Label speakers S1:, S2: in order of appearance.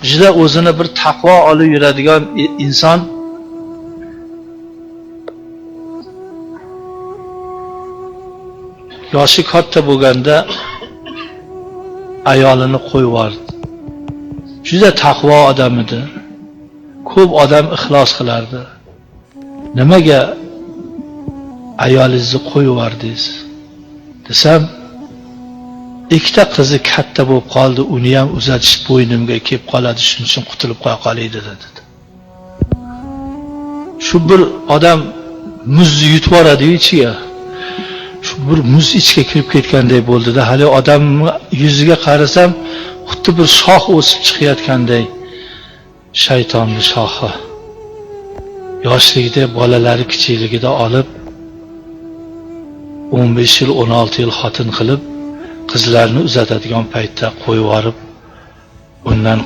S1: juda o'zini bir taqvo olib yuradigan inson yoshi katta bo'lganda ayolini qo'yib yubordi. Juda taqvo odam edi. Ko'p odam ixlos qilardi. Nimaga ayolingizni qo'yib yubordingiz desam, ikkita qizi katta bo'lib qoldi, uni ham uzatish bo'ynimga kelib qoladi, shuning uchun qutulib qo'ya qolaydi dedi. Shu bir odam muzni yutib yuboradi ichiga. Shu bir muz ichga kirib ketganday bo'ldi-da, hali odamning yuziga qarasam, xuddi bir shox o'sib chiqayotganday, shaytonning shoxi. Yoshligida, bolalari kichikligida olib 15 yil, 16 yil xotin qilib, qizlarni uzatadigan paytda qo'yib yuborib, undan